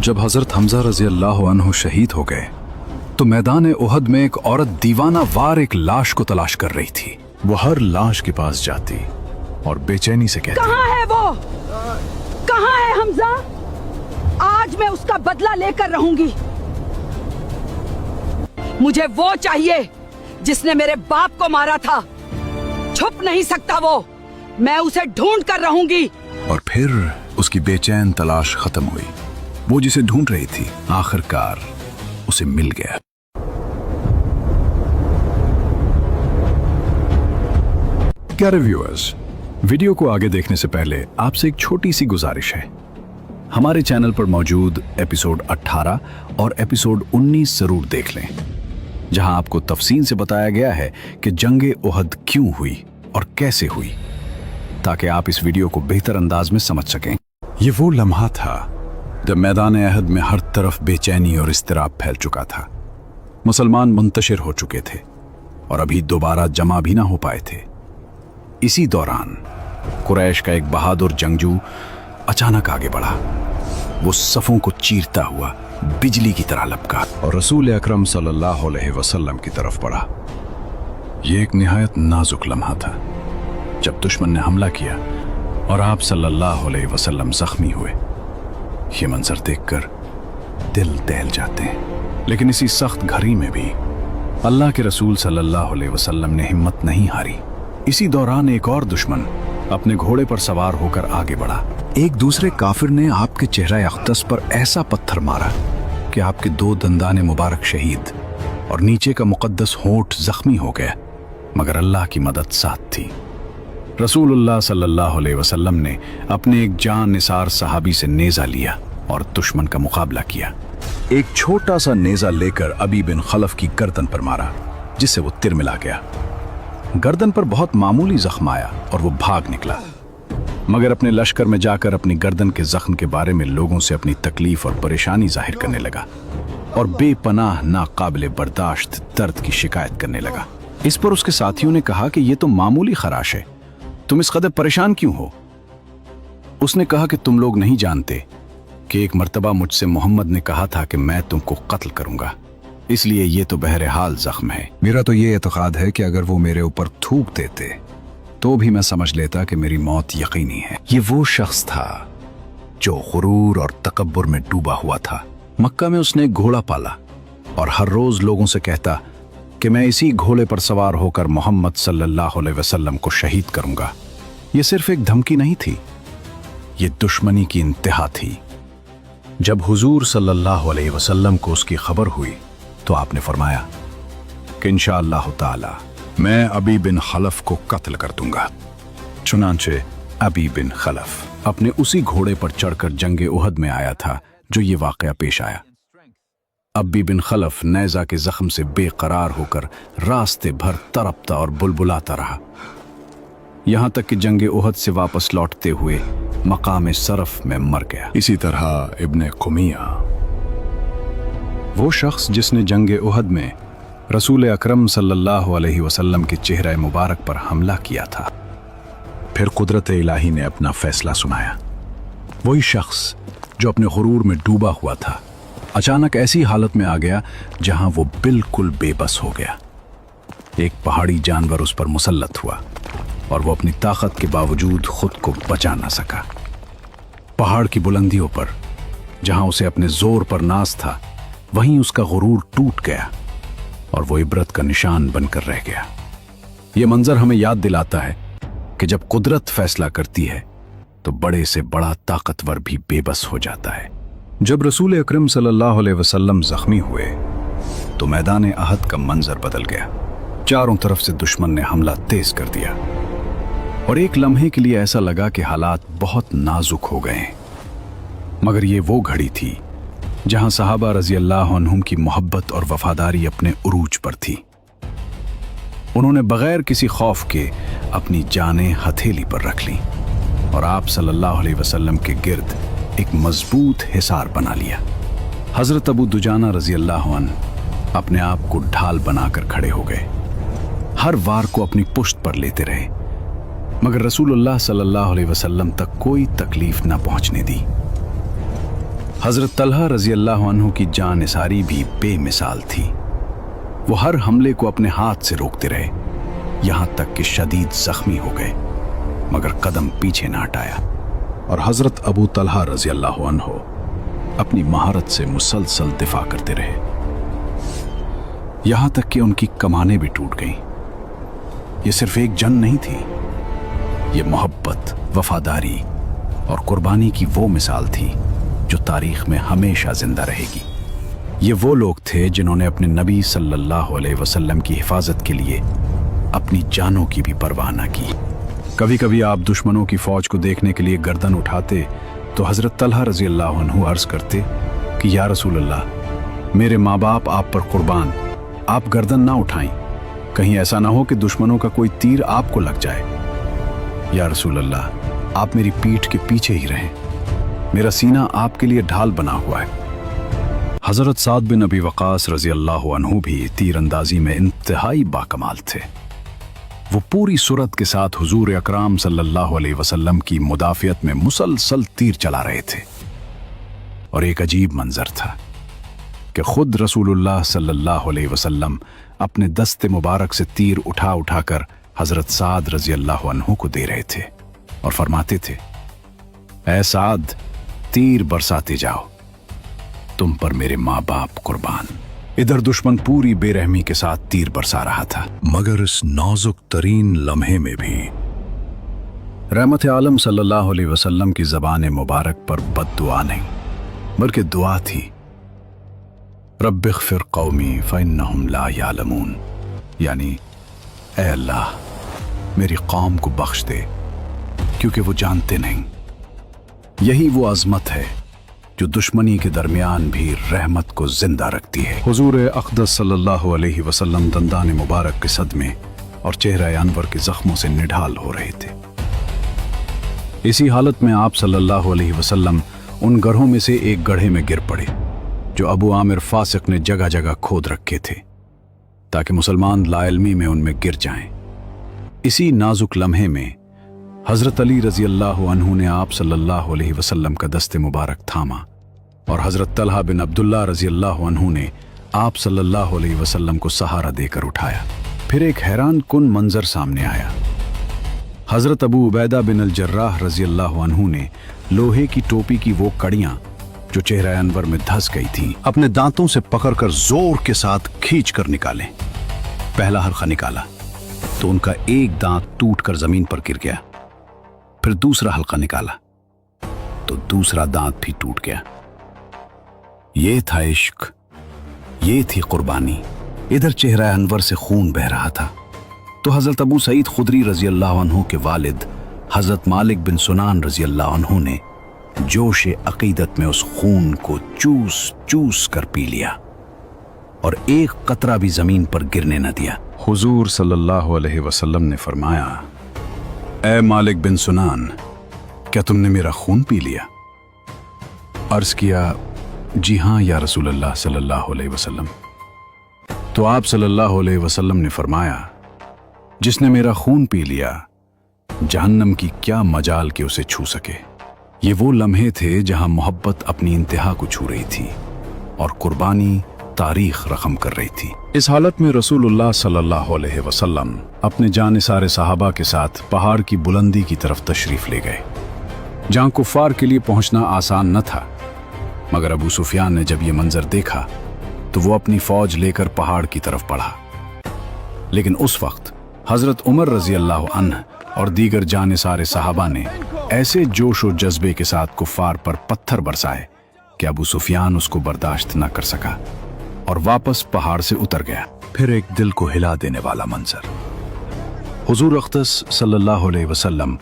जब हजरत हमजा रजी अल्लाह अन्हु शहीद हो गए तो मैदान उहद में एक औरत दीवाना वार एक लाश को तलाश कर रही थी। वो हर लाश के पास जाती और बेचैनी से कहती, कहाँ है वो? कहाँ है हमजा? आज मैं उसका बदला लेकर रहूंगी। मुझे वो चाहिए जिसने मेरे बाप को मारा था। छुप नहीं सकता वो। मैं उसे ढूंढ कर रहूंगी। और फिर उसकी बेचैन तलाश खत्म हुई। वो जिसे ढूंढ रही थी आखिरकार उसे मिल गया। प्यारे व्यूअर्स, वीडियो को आगे देखने से पहले आपसे एक छोटी सी गुजारिश है। हमारे चैनल पर मौजूद एपिसोड 18 और एपिसोड 19 जरूर देख लें, जहां आपको तफसील से बताया गया है कि जंगे उहद क्यों हुई और कैसे हुई, ताकि आप इस वीडियो को बेहतर अंदाज में समझ सकें। ये वो लम्हा था जब मैदान अहद में हर तरफ बेचैनी और इस्तिराब फैल चुका था। मुसलमान मुंतशिर हो चुके थे और अभी दोबारा जमा भी ना हो पाए थे। इसी दौरान कुरैश का एक बहादुर जंगजू अचानक आगे बढ़ा। वो सफों को चीरता हुआ बिजली की तरह लपका और रसूल अकरम सल्लल्लाहु अलैहि वसल्लम की तरफ बढ़ा। ये एक निहायत नाजुक लम्हा था जब दुश्मन ने हमला किया और आप सल्लल्लाहु अलैहि वसल्लम जख्मी हुए। ये मंजर देखकर दिल दहल जाते हैं। लेकिन इसी सख्त घड़ी में भी अल्लाह के रसूल सल्लल्लाहु अलैहि वसल्लम ने हिम्मत नहीं हारी। इसी दौरान एक और दुश्मन अपने घोड़े पर सवार होकर आगे बढ़ा। एक दूसरे काफिर ने आपके चेहरा अख्तस पर ऐसा पत्थर मारा कि आपके 2 दंदाने मुबारक शहीद और नीचे का मुकद्दस होंठ जख्मी हो गया, मगर अल्लाह की मदद साथ थी। रसूलुल्लाह सल्लल्लाहु अलैहि वसल्लम ने अपने एक जान निसार सहाबी से नेज़ा लिया और दुश्मन का मुकाबला किया। एक छोटा सा नेज़ा लेकर अबी बिन खलफ की गर्दन पर मारा, जिससे वो तिरमिला गया। गर्दन पर बहुत मामूली जख्म आया और वो भाग निकला, मगर अपने लश्कर में जाकर अपनी गर्दन के जख्म के बारे में लोगों से अपनी तकलीफ और परेशानी जाहिर करने लगा और बेपनाह नाकाबिले बर्दाश्त दर्द की शिकायत करने लगा। इस पर उसके साथियों ने कहा कि ये तो मामूली खराश है, तुम इस कदर परेशान क्यों हो? उसने कहा कि तुम लोग नहीं जानते कि एक मर्तबा मुझसे मोहम्मद ने कहा था कि मैं तुमको कत्ल करूंगा, इसलिए ये तो बहरहाल जख्म है। मेरा तो ये एतकाद है कि अगर वो मेरे ऊपर थूक देते तो भी मैं समझ लेता कि मेरी मौत यकीनी है। ये वो शख्स था जो गुरूर और तकब्बुर में डूबा हुआ था। मक्का में उसने एक घोड़ा पाला और हर रोज लोगों से कहता कि मैं इसी घोड़े पर सवार होकर मोहम्मद सल्लल्लाहु अलैहि वसल्लम को शहीद करूंगा। यह सिर्फ एक धमकी नहीं थी, ये दुश्मनी की इंतहा थी। जब हुजूर सल्लल्लाहु अलैहि वसल्लम को उसकी खबर हुई तो आपने फरमाया कि इंशाअल्लाह ताला मैं अबी बिन खलफ को कत्ल कर दूंगा। चुनांचे अबी बिन खलफ अपने उसी घोड़े पर चढ़कर जंगे उहद में आया था जो ये वाकया पेश आया। अबी बिन खलफ नेज़ा के जख्म से बेकरार होकर रास्ते भर तड़पता और बुलबुलाता रहा, यहां तक कि जंगे उहद से वापस लौटते हुए मकाम सरफ में मर गया। इसी तरह इब्ने कुमिया, वो शख्स जिसने जंगे उहद में रसूल अकरम सल्लल्लाहु अलैहि वसल्लम के चेहरे मुबारक पर हमला किया था, फिर कुदरत इलाही ने अपना फैसला सुनाया। वही शख्स जो अपने गुरूर में डूबा हुआ था अचानक ऐसी हालत में आ गया जहां वो बिल्कुल बेबस हो गया। एक पहाड़ी जानवर उस पर मुसल्लत हुआ और वो अपनी ताकत के बावजूद खुद को बचा ना सका। पहाड़ की बुलंदियों पर जहां उसे अपने जोर पर नाज था, वहीं उसका गुरूर टूट गया और वो इबरत का निशान बनकर रह गया। ये मंजर हमें याद दिलाता है कि जब कुदरत फैसला करती है तो बड़े से बड़ा ताकतवर भी बेबस हो जाता है। जब रसूल अकरम सल्लल्लाहु अलैहि वसल्लम जख्मी हुए तो मैदान अहद का मंजर बदल गया। चारों तरफ से दुश्मन ने हमला तेज कर दिया और एक लम्हे के लिए ऐसा लगा कि हालात बहुत नाजुक हो गए। मगर ये वो घड़ी थी जहां सहाबा रजी अल्लाह अन्हुम की मोहब्बत और वफादारी अपने उरूज पर थी। उन्होंने बगैर किसी खौफ के अपनी जानें हथेली पर रख ली और आप सल्लल्लाहु अलैहि वसल्लम के गिर्द एक मजबूत हिसार बना लिया। हजरत अबू दुजाना रजी अल्लाह अन्हु अपने आप को ढाल बनाकर खड़े हो गए, हर वार को अपनी पुश्त पर लेते रहे, मगर रसूलुल्लाह सल्लल्लाहु अलैहि वसल्लम तक कोई तकलीफ न पहुंचने दी। हजरत तलहा रजी अल्लाह अन्हु की जान निसारी भी बेमिसाल थी। वो हर हमले को अपने हाथ से रोकते रहे, यहां तक कि शदीद जख्मी हो गए, मगर कदम पीछे न हटाया। और हजरत अबू तलहा रजी अल्लाह अन्हु अपनी महारत से मुसलसल दिफा करते रहे, यहां तक कि उनकी कमानें भी टूट गईं। ये सिर्फ एक जंग नहीं थी, ये मोहब्बत, वफादारी और कुर्बानी की वो मिसाल थी जो तारीख में हमेशा जिंदा रहेगी। ये वो लोग थे जिन्होंने अपने नबी सल्लल्लाहु अलैहि वसल्लम की हिफाजत के लिए अपनी जानों की भी परवाह न की। कभी कभी आप दुश्मनों की फौज को देखने के लिए गर्दन उठाते तो हजरत तलहा रजी अल्लाह अन्हु अर्ज करते कि या रसूल अल्लाह, मेरे माँ बाप आप पर कुर्बान, आप गर्दन ना उठाएं, कहीं ऐसा ना हो कि दुश्मनों का कोई तीर आपको लग जाए। या रसूल अल्लाह, आप मेरी पीठ के पीछे ही रहें, मेरा सीना आपके लिए ढाल बना हुआ है। हजरत साद बिन अबी वक़ास रजी अल्लाह अन्हु भी तीर अंदाजी में इंतहाई बाकमाल थे। वो पूरी सूरत के साथ हुजूर अकराम सल्लल्लाहु अलैहि वसल्लम की मुदाफियत में मुसलसल तीर चला रहे थे। और एक अजीब मंजर था कि खुद रसूलुल्लाह सल्लल्लाहु अलैहि वसल्लम अपने दस्ते मुबारक से तीर उठा उठाकर हजरत साद रजी अल्लाह अन्हु को दे रहे थे और फरमाते थे, ऐ साद, तीर बरसाते जाओ, तुम पर मेरे माँ बाप कुर्बान। इधर दुश्मन पूरी बेरहमी के साथ तीर बरसा रहा था, मगर इस नाजुक तरीन लम्हे में भी रहमत आलम सल्लल्लाहु अलैहि वसल्लम की ज़बान मुबारक पर बद्दुआ नहीं, बल्कि दुआ थी, रब्बिग़फिर क़ौमी फ़इन्नहुम ला यालमून, यानी ऐ अल्लाह, मेरी कौम को बख्श दे क्योंकि वो जानते नहीं। यही वो अज़मत है जो दुश्मनी के दरमियान भी रहमत को जिंदा रखती है। हुजूर अक़दस सल्लल्लाहु अलैहि वसल्लम दंदान मुबारक के सदमे और चेहरा अनवर के जख्मों से निढाल हो रहे थे। इसी हालत में आप सल्लल्लाहु अलैहि वसल्लम उन गढ़ों में से एक गड्ढे में गिर पड़े जो अबू आमिर फासिक ने जगह जगह खोद रखे थे ताकि मुसलमान लाइल्मी में उनमें गिर जाएं। इसी नाजुक लम्हे में हजरत अली रजी अल्लाह अन्हु ने आप सल्लल्लाहु अलैहि वसल्लम का दस्ते मुबारक थामा और हजरत तलहा बिन अब्दुल्ला रजी अल्लाह अन्हु ने आप सल्लल्लाहु अलैहि वसल्लम को सहारा देकर उठाया। फिर एक हैरान कुन मंजर सामने आया। हजरत अबू उबैदा बिन अल जर्राह रजी अल्लाह अन्हु ने लोहे की टोपी की वो कड़ियां जो चेहरा अनवर में धंस गई थीं, अपने दांतों से पकड़कर जोर के साथ खींच कर निकाले। पहला हल्का निकाला तो उनका एक दांत टूटकर जमीन पर गिर गया। फिर दूसरा हल्का निकाला तो दूसरा दांत भी टूट गया। ये था इश्क, ये थी कुर्बानी। इधर चेहरा अनवर से खून बह रहा था तो हजरत अबू सईद खुदरी रजी अल्लाह अन्हु के वालिद हजरत मालिक बिन सुनान रजी अल्लाह अन्हु ने जोश अकीदत में उस खून को चूस चूस कर पी लिया और एक कतरा भी जमीन पर गिरने न दिया। हुजूर सल्लल्लाहु अलैहि वसल्लम ने फरमाया, ऐ मालिक बिन सुनान, क्या तुमने मेरा खून पी लिया? अर्ज किया, जी हाँ या रसूल अल्लाह सल्लल्लाहु अलैहि वसल्लम। तो आप सल्लल्लाहु अलैहि वसल्लम ने फरमाया, जिसने मेरा खून पी लिया, जहन्नम की क्या मजाल के उसे छू सके। ये वो लम्हे थे जहां मोहब्बत अपनी इंतहा को छू रही थी और कुर्बानी तारीख रकम कर रही थी। इस हालत में रसूलुल्लाह सल्लल्लाहु अलैहि वसल्लम अपने जानिसारे सहाबा के साथ पहाड़ की बुलंदी की तरफ तशरीफ ले गए, जहां कुफ्फार के लिए पहुंचना आसान न था। मगर अबू सुफियान ने जब ये मंजर देखा तो वो अपनी फौज लेकर पहाड़ की तरफ बढ़ा। लेकिन उस वक्त हजरत उमर रजी अल्लाह अन्ह और दीगर जानिसारे सहाबा ने ऐसे जोश और जज्बे के साथ कुफ्फार पर पत्थर बरसाए कि अबू सुफियान उसको बर्दाश्त न कर सका और वापस पहाड़ से उतर गया। फिर एक दिल को हिला देने वाला मंजर। हुजूर अक़दस सल्लल्लाहु अलैहि वसल्लम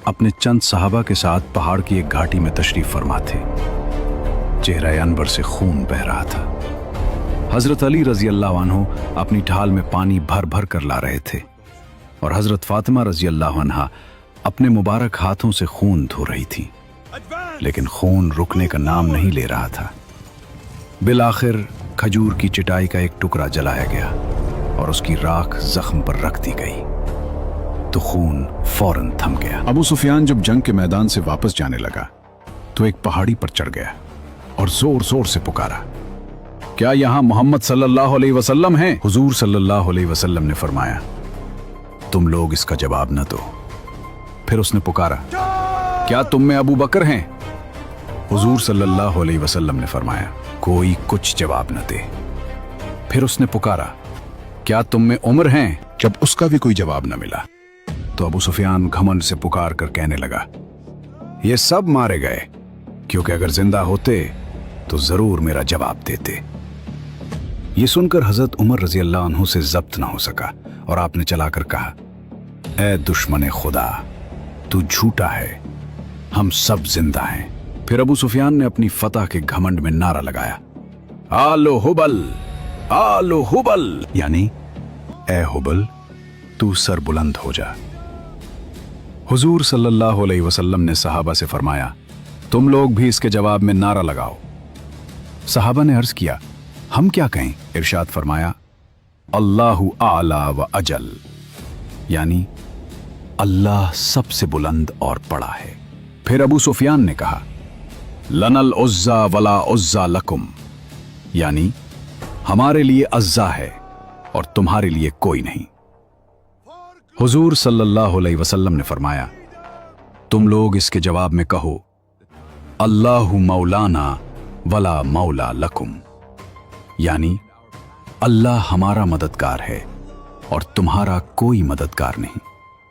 अपने चंद सहाबा के साथ पहाड़ की एक घाटी में तशरीफ फरमा थे। चेहरा अनवर से खून बह रहा था। हजरत अली रजी अल्लाह अन्हु अपनी ढाल में पानी भर भर कर ला रहे थे और हजरत फातिमा रजी अल्लाह अन्हा अपने मुबारक हाथों से खून धो रही थी। लेकिन खून रुकने का नाम नहीं ले रहा था। बिलाखिर खजूर की चटाई का एक टुकड़ा जलाया गया और उसकी राख जख्म पर रख दी गई तो खून फौरन थम गया। अबू सुफियान जब जंग के मैदान से वापस जाने लगा तो एक पहाड़ी पर चढ़ गया और जोर जोर से पुकारा, क्या यहां मोहम्मद सल्लल्लाहु अलैहि वसल्लम हैं? हुजूर सल्लल्लाहु अलैहि वसल्लम ने फरमाया, तुम लोग इसका जवाब न दो। फिर उसने पुकारा, क्या तुम में अबू बकर हैं? हुजूर सल्लल्लाहु अलैहि वसल्लम ने फरमाया, कोई कुछ जवाब न दे। फिर उसने पुकारा, क्या तुम में उमर हैं? जब उसका भी कोई जवाब न मिला तो अबू सुफियान घमंड से पुकार कर कहने लगा, ये सब मारे गए, क्योंकि अगर जिंदा होते तो जरूर मेरा जवाब देते। ये सुनकर हजरत उमर रजी अल्लाह अन्हु से जब्त ना हो सका और आपने चलाकर कहा, ऐ दुश्मन खुदा, तू झूठा है, हम सब जिंदा हैं। फिर अबू सुफियान ने अपनी फतह के घमंड में नारा लगाया, आलो हुबल, आलो हुबल, यानी ऐ हुबल, तू सर बुलंद हो जा। हुजूर सल्लल्लाहु अलैहि वसल्लम ने सहाबा से फरमाया, तुम लोग भी इसके जवाब में नारा लगाओ। सहाबा ने अर्ज किया, हम क्या कहें? इरशाद फरमाया, अल्लाहु आला व अजल, यानी अल्लाह सबसे बुलंद और बड़ा है। फिर अबू सुफियान ने कहा, लनल उज्जा वला उज्जा लकुम, यानी हमारे लिए अज्जा है और तुम्हारे लिए कोई नहीं। हुजूर सल्लल्लाहु अलैहि वसल्लम ने फरमाया, तुम लोग इसके जवाब में कहो, अल्लाहु मौलाना वला मौला लकुम, यानी अल्लाह हमारा मददगार है और तुम्हारा कोई मददगार नहीं।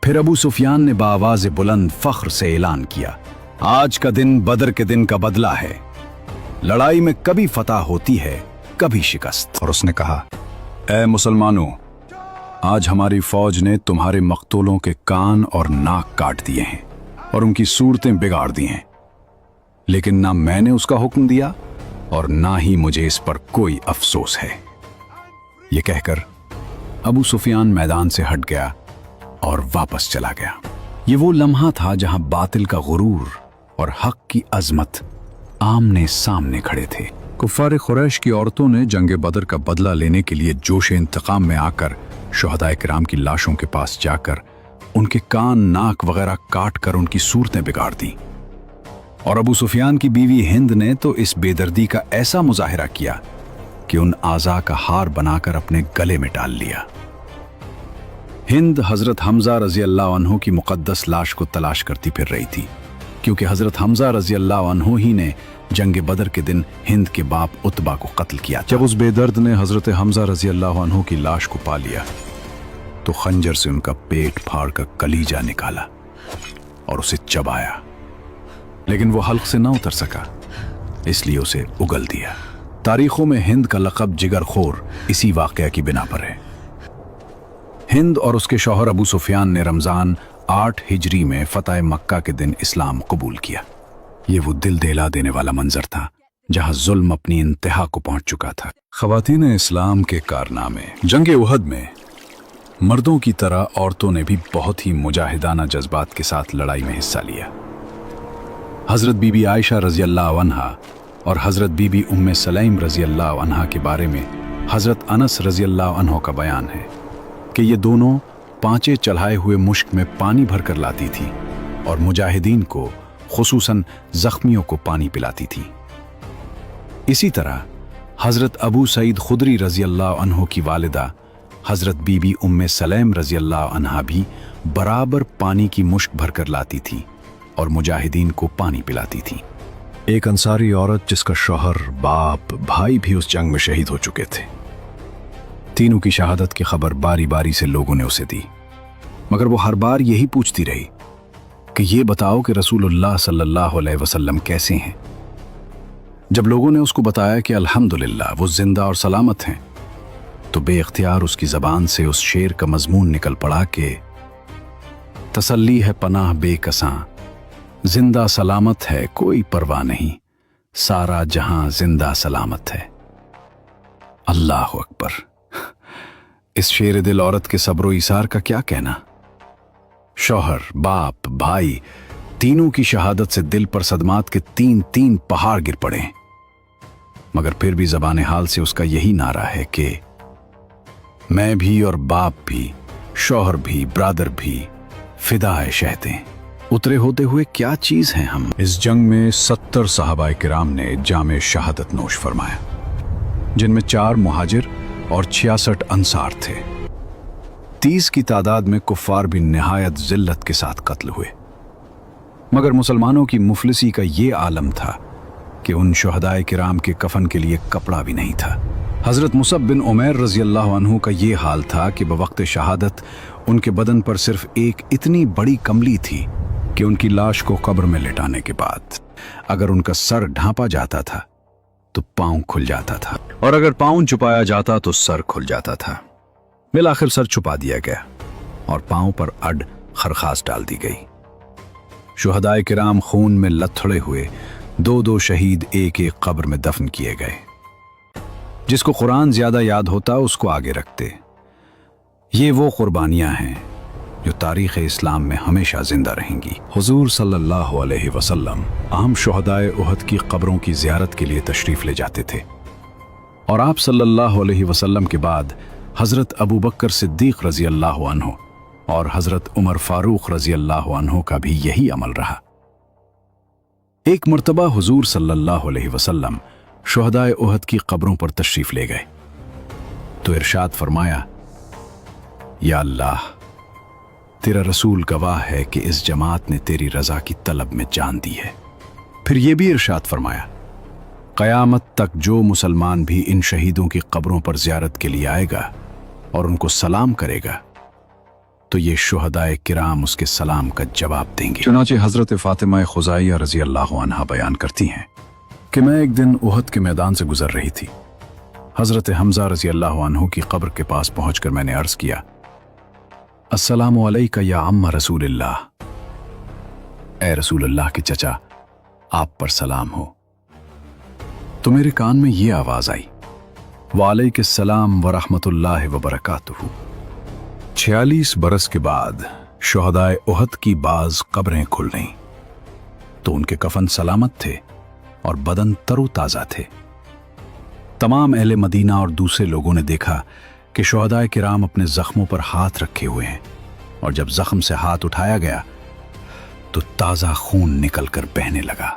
फिर अबू सुफियान ने बाआवाज़ बुलंद फख्र से ऐलान किया, आज का दिन बदर के दिन का बदला है। लड़ाई में कभी फतह होती है, कभी शिकस्त। और उसने कहा, ऐ मुसलमानों, आज हमारी फौज ने तुम्हारे मकतूलों के कान और नाक काट दिए हैं और उनकी सूरतें बिगाड़ दी हैं, लेकिन ना मैंने उसका हुक्म दिया और ना ही मुझे इस पर कोई अफसोस है। यह कहकर अबू सुफियान मैदान से हट गया और वापस चला गया। ये वो लम्हा था जहां बातिल का गुरूर और हक की अजमत आमने सामने खड़े थे। कुफ्फार खुरैश की औरतों ने जंग बदर का बदला लेने के लिए जोश इंतकाम में आकर शुहदाए किराम की लाशों के पास जाकर उनके कान, नाक वगैरह काट कर उनकी सूरतें बिगाड़ दी। और अबू सुफियान की बीवी हिंद ने तो इस बेदर्दी का ऐसा मुजाहिरा किया कि उन आज़ा का हार बनाकर अपने गले में डाल लिया। हिंद हजरत हमजा रजी अल्लाह अन्हु की मुकद्दस लाश को तलाश करती फिर रही थी, क्योंकि हजरत हमजा रजी अल्लाह अन्हु ही ने जंग बदर के दिन हिंद के बाप उतबा को कत्ल किया। जब उस बेदर्द ने हजरत हमजा रजी अल्लाह अन्हु की लाश को पा लिया तो खंजर से उनका पेट फाड़ कर कलीजा निकाला और उसे चबाया, लेकिन वो हल्क से ना उतर सका, इसलिए उसे उगल दिया। तारीखों में हिंद का लक़ब जिगरखोर इसी वाक़या की बिना पर है। हिंद और उसके शौहर अबू सुफियान ने रमज़ान 8 हिजरी में फतह मक्का के दिन इस्लाम कबूल किया। ये वो दिल दहला देने वाला मंजर था जहां जुल्म अपनी इंतहा को पहुंच चुका था। ख़वातीन इस्लाम के कारनामे। जंग उहद में मर्दों की तरह औरतों ने भी बहुत ही मुजाहिदाना जज्बात के साथ लड़ाई में हिस्सा लिया। हज़रत बीबी आयशा रज़ी अल्लाह अन्हा और हज़रत बीबी उम्मे सलैम रज़ी अल्लाह अन्हा के बारे में हज़रत अनस रज़ी अल्लाह अन्हु का बयान है कि ये दोनों पांचे चढ़ाए हुए मुश्क में पानी भरकर लाती थी और मुजाहिदीन को, खुसूसन जख्मियों को पानी पिलाती थी। इसी तरह हज़रत अबू सईद खुदरी रज़ी अल्लाह अन्हु की वालिदा हज़रत बीबी उम्मे सलैम रज़ी अल्लाह अन्हा भी बराबर पानी की मुश्क भरकर लाती थी और मुजाहिदीन को पानी पिलाती थी। एक अंसारी औरत जिसका शौहर, बाप, भाई भी उस जंग में शहीद हो चुके थे, तीनों की शहादत की खबर बारी बारी से लोगों ने उसे दी, मगर वो हर बार यही पूछती रही कि ये बताओ कि रसूलुल्लाह सल्लल्लाहु अलैहि वसल्लम कैसे हैं। जब लोगों ने उसको बताया कि अल्हम्दुलिल्लाह वो जिंदा और सलामत हैं, तो बेइख्तियार उसकी ज़बान से उस शेर का मजमून निकल पड़ा कि तसल्ली है पनाह बेकसां, जिंदा सलामत है कोई परवाह नहीं, सारा जहां जिंदा सलामत है। अल्लाह अकबर। इस शेर दिल औरत के सब्र ईसार का क्या कहना। शौहर, बाप, भाई तीनों की शहादत से दिल पर सदमात के 3-3 पहाड़ गिर पड़े, मगर फिर भी ज़बान हाल से उसका यही नारा है कि मैं भी और बाप भी, शौहर भी, ब्रादर भी फिदा है शहते, उतरे होते हुए क्या चीज हैं हम। इस जंग में 70 सहाबाए किराम ने जामे शहादत नोश फरमाया, जिनमें 4 मुहाजिर और 66 अंसार थे। 30 की तादाद में कुफ्फार भी निहायत जिल्लत के साथ कत्ल हुए, मगर मुसलमानों की मुफलिसी का ये आलम था कि उन शुहदाए किराम के कफन के लिए कपड़ा भी नहीं था। हज़रत मुसब बिन उमैर रज़ी अल्लाह अन्हु का ये हाल था कि बवक्त शहादत उनके बदन पर सिर्फ एक इतनी बड़ी कमली थी कि उनकी लाश को कब्र में लिटाने के बाद अगर उनका सर ढांपा जाता था तो पांव खुल जाता था, और अगर पांव छुपाया जाता तो सर खुल जाता था। बिलाखिर सर छुपा दिया गया और पांव पर अड खरखास डाल दी गई। शुहदाए किराम खून में लथड़े हुए 2-2 शहीद एक एक कब्र में दफन किए गए। जिसको कुरान ज्यादा याद होता उसको आगे रखते। ये वो कुर्बानियां हैं जो तारीख़ इस्लाम में हमेशा जिंदा रहेंगी। हुजूर सल्लल्लाहु अलैहि वसल्लम अहम शुहदाए उहद की कब्रों की ज़ियारत के लिए तशरीफ़ ले जाते थे, और आप सल्लल्लाहु अलैहि वसल्लम के बाद हज़रत अबू बकर सिद्दीक़ रज़ी अल्लाह अन्हु और हज़रत उमर फारूक रज़ी अल्लाह अन्हु का भी यही अमल रहा। एक मर्तबा हुजूर सल्लल्लाहु अलैहि वसल्लम शुहदाए उहद की कब्रों पर तशरीफ़ ले गए तो इरशाद फरमाया, या अल्लाह, तेरा रसूल गवाह है कि इस जमात ने तेरी रज़ा की तलब में जान दी है। फिर ये भी इरशाद फरमाया, क़यामत तक जो मुसलमान भी इन शहीदों की कब्रों पर ज़ियारत के लिए आएगा और उनको सलाम करेगा तो ये शुहदाए किराम उसके सलाम का जवाब देंगे। चुनाचे हज़रत फ़ातिमा खुज़ाइया रज़ी अल्लाह अन्हा बयान करती हैं कि मैं एक दिन उहद के मैदान से गुजर रही थी। हज़रत हमज़ा रज़ी अल्लाह अन्हु की कब्र के पास पहुंचकर मैंने अर्ज़ किया, अस्सलामु अलैका या अम्मा रसूलिल्लाह, ए रसूलुल्लाह के चचा, आप पर सलाम हो। तो मेरे कान में ये आवाज़ आई, वालेकुमुस्सलाम व रहमतुल्लाहि व बरकातुहू। 46 बरस के बाद शुहदाए उहद की बाज कब्रें खुल गईं तो उनके कफन सलामत थे और बदन तरोताज़ा थे। तमाम अहले मदीना और दूसरे लोगों ने देखा कि शुहदाए किराम अपने जख्मों पर हाथ रखे हुए हैं, और जब जख्म से हाथ उठाया गया तो ताज़ा खून निकलकर बहने लगा।